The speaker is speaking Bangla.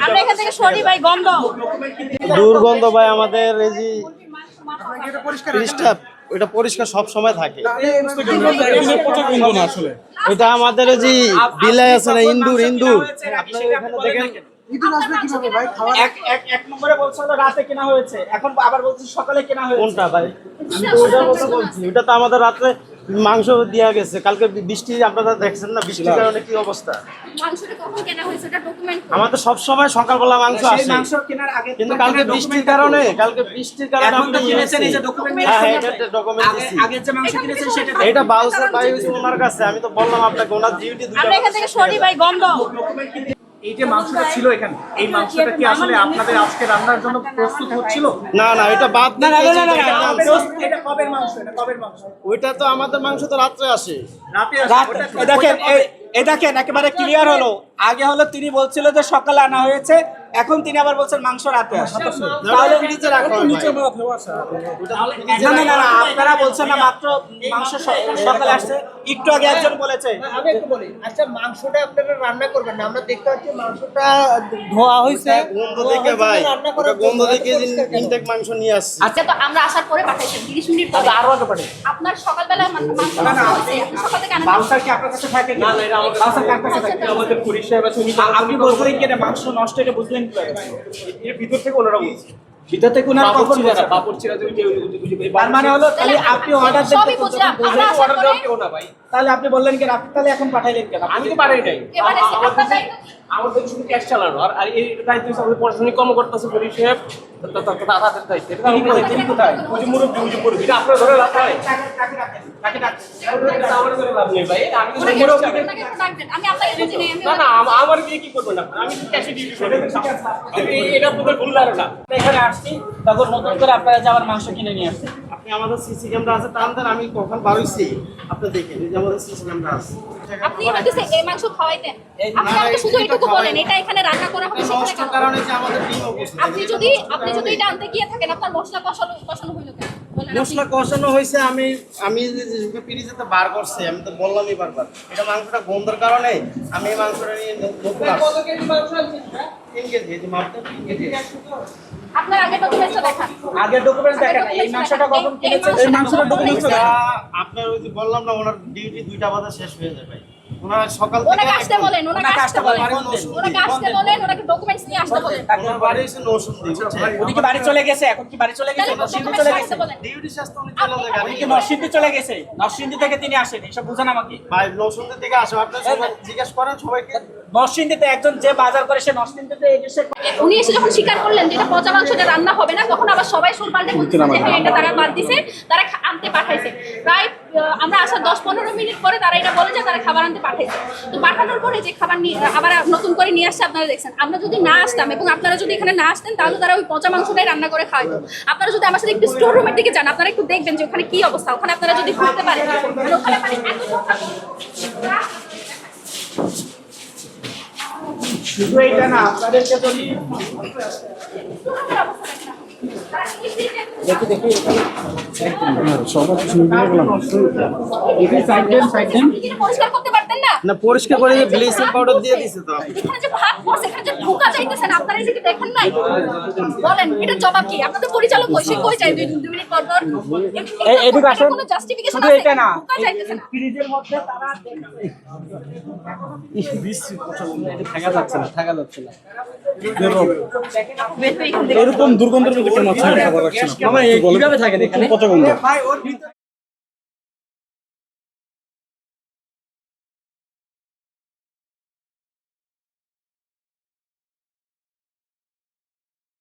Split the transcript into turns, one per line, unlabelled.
আমরা এখান থেকে সরি ভাই, গন্ধ
দুর্গন্ধ ভাই। আমাদের এই যে পরিষ্কার, এটা পরিষ্কার সব সময় থাকে। এটা আমাদের এই যে বিলাই আছে না, ইন্দুর ইন্দুর। আপনারা এখানে দেখেন
এক নম্বরে বলছে হলো রাতে কেনা হয়েছে, এখন আবার বলছে সকালে কেনা হয়েছে।
কোনটা ভাই? ওটার কথা বলছি। ওটা তো আমাদের রাত্রে মাংস দেওয়া গেছে। কালকে বৃষ্টি আপনারা দেখছেন না, বৃষ্টির কারণে কি অবস্থা।
মাংসটা কখন কেনা হয়েছে ওটা ডকুমেন্ট করুন।
আমাদের সব সময় সকালবেলা মাংস
সেই
আসে,
মাংস কেনার আগে
কিন্তু কালকে বৃষ্টির কারণে
এখন তো কিনেছেন এই যে ডকুমেন্ট আগে যে মাংস কিনেছেন সেটা
এটা বাউসার ভাই হইছে ওনার কাছে। আমি তো বললাম আপনাকে, ওনার ডিউটি দুইটা।
আমরা এখান থেকে সরি ভাই, গন্ধ
এই যে মাংসটা ছিল এখানে, এই মাংসটা কি আসলে আপনাদের আজকে রান্নার জন্য প্রস্তুত হচ্ছিল?
না না, এটা বাদ না।
এটা কবের মাংস? এটা কবের মাংস?
ওইটা তো আমাদের মাংস তো রাত্রে আসে।
রাতে দেখেন, এই দেখেন একেবারে ক্লিয়ার হলো। আগে হলো তিনি বলছিল যে সকালে আনা হয়েছে, এখন তিনি আবার বলছেন মাংস রাতে আসে।
তাহলে ফ্রিজে রাখা হয় ভাই।
না না না, আপনারা বলছেন না মাত্র মাংস সকালে আসছে, একটু আগে একজন বলেছে।
আমি একটু বলি, আচ্ছা মাংসটা আপনারা রান্না করবেন না, আমরা দেখতে পাচ্ছি মাংসটা ধোয়া হয়েছে,
গন্ধ দেখে ভাই, ওটা গন্ধ দেখে ইনটেক মাংস নিয়ে আসছে।
আচ্ছা, তো আমরা আসার পরে পাঠাইছেন 30 মিনিট পরে।
আরো আগে পাঠাই।
আপনার সকালবেলা মাংস হয়েছে, আপনি সকাল থেকে আনা
বাউসার কি আপনার কাছে থাকে? না না, এটা আমাদের বাউসার কার কাছে থাকে? আমাদের পরিষ্কার বা সুনি। আপনি বলছেন কি এটা মাংস নষ্ট, এটা বুঝলেন কিভাবে? এর ভিতর থেকে ওনারা বলছে, ভিতর থেকে ওনারা কখন বলছে? বাপুর চিরা যদি তার মানে হলো তাহলে আপনি অর্ডার দেন,
সবই বুঝলাম। আমরা আসার
অর্ডার
পরে
দেওয়া কেউ না ভাই। তাহলে আপনি বললেন কি আপনি তাহলে এখন পাঠাইলেন কেন?
আমি তো পারি নাই।
এবারে আপনার দায়িত্ব কি?
আমাদের শুধু ক্যাশ চালানো, আর এই দায়িত্ব হচ্ছে আমাদের প্রশাসনিক কর্মকর্তা আছে, পুলিশ সাহেব, তাদের দায়িত্ব। এটা
তিনি কোথায়?
ওই যে মুরব্বী, ওই যে মুরব্বী, এটা আপনার ধরে লাভ হয়।
তাকে ডাক।
এটা আমার ধরে লাভ নেই ভাই। আমি তো
ওনাকে
মুরব্বী।
ওনাকে একটু ডাকবেন। আমি আপনাকে বুঝি নাই।
না না, আমার দিয়ে কি করবেন আপনারা? আমি তো ক্যাশে ডিউটি করি। এটা আপনাদের ভুল ধারণা।
এখানে আসছি, তখন নতুন করে আপনারা যে আবার মাংস কিনে নিয়ে আসছেন।
আপনি আমাদের সিসি ক্যামেরা আছে, টান দেন, আমি কখন বার হইছি আপনি দেখেন। এই যে আমাদের সিসি ক্যামেরা আছে।
আপনি হইতেছে এই মাংস খাওয়াইতেন। আপনি আমাকে শুধু এইটুকু বলেন, এটা এখানে রান্না করা হবে সেখানে
নষ্ট
কেন?
কারণে যে আমাদের টিম উপস্থিত।
আপনি যদি এটা আনতে গিয়ে থাকেন, আপনার মশলা কষানো হইলো কেন? বলেন আপনি।
মশলা কষানো হয়েছে, আমি ফ্রিজে বার করছি। আমি তো বললামই বারবার, এটা মাংসটা গন্ধের কারণে আমি এই মাংসটা নিয়ে নতুন আসছি। 3 কেজি, এই যে মাপটা 3 কেজি।
আপনার আগে ডকুমেন্টসটা দেখান।
আগে ডকুমেন্টস দেখেন, এই মাংসটা কখন কিনেছেন? এই মাংসটা ডকুমেন্টস
এটা আপনার ওই যে বললাম না, ওনার ডিউটি 2টা বাজে শেষ হয়ে যায় ভাই। ওনার সকাল থেকে
ওনাকে আসতে বলেন, ওনাকে আসতে বলেন,
নরসিংদী।
ওনাকে আসতে বলেন, ওনাকে ডকুমেন্টস নিয়ে আসতে বলেন।
ওনার বাড়ি হচ্ছে নরসিংদী, বুঝছেন?
উনি কি বাড়ি চলে গেছে? এখন কি বাড়ি চলে গেছে?
তাহলে
নরসিংদী
ডকুমেন্টস
চলে
নিয়ে
গেছে?
আসতে বলেন।
ডিউটি শেষ তো উনি চলে যায়
উনি
গাড়ি।
কি নরসিংদী চলে গেছে? নরসিংদী থেকে তিনি আসেন, এসব বুঝান আমাকে।
ভাই নরসিংদী থেকে আসে, আপনি সবাই জিজ্ঞেস করেন সবাইকে।
নরসিংদীতে একজন যে বাজার করে সে নরসিংদীতে এসে
উনি এসে যখন স্বীকার করলেন যে এটা পচা মাংসটা রান্না হবে না, তখন আবার সবাই সুর পাল্টে বলছে যে হ্যাঁ এটা তারা বাদ দিছে, তারা আনতে পাঠাইছে। প্রায় আমরা আসার 10-15 মিনিট পরে তারা এটা বলে যে তারা খাবার আনতে পাঠাইছে। তো পাঠানোর পরে যে খাবার আবার নতুন করে নিয়ে আসছে, আপনারা দেখছেন। আমরা যদি না আসতাম এবং আপনারা যদি এখানে না আসতেন, তাহলে তারা ওই পচা মাংসটাই রান্না করে খাওয়াতো। আপনারা যদি আমার সাথে একটু স্টোর রুমের দিকে যান, আপনারা একটু দেখবেন যে ওখানে কি অবস্থা। ওখানে আপনারা যদি ঘুরতে পারেন, ওখানে মানে এত
শুধু এইটা না, আপনাদেরকে যদি দেখি দেখি
পরিষ্কার করতে পারতেন না?
না পরিষ্কার করে ব্লিচিং পাউডার দিয়ে দিছে তো।
এখানে যে ভাত পড়ছে, এখানে যে ঢোকা যাইতেছেন, আপনারা এই যে কি দেখেন নাই? বলেন এটা জবাব কি? আপনাদের পরিচালক কই? সে কই যায় 2 মিনিট পর পর?
এদিকে আসেন।
কোনো জাস্টিফিকেশন
শুধু
আছে?
এটা না,
ঢোকা যাইতেছে না।
ফ্রিজের মধ্যে তারা
থাকা যাচ্ছে না, থাকা যাচ্ছে না।
বের হয়ে এখান থেকে।
এরকম দুর্গন্ধের মধ্যে কেন মাছ খাবার রাখছেন? কিভাবে থাকেন এখানে?
ভাই ওর ভিতরে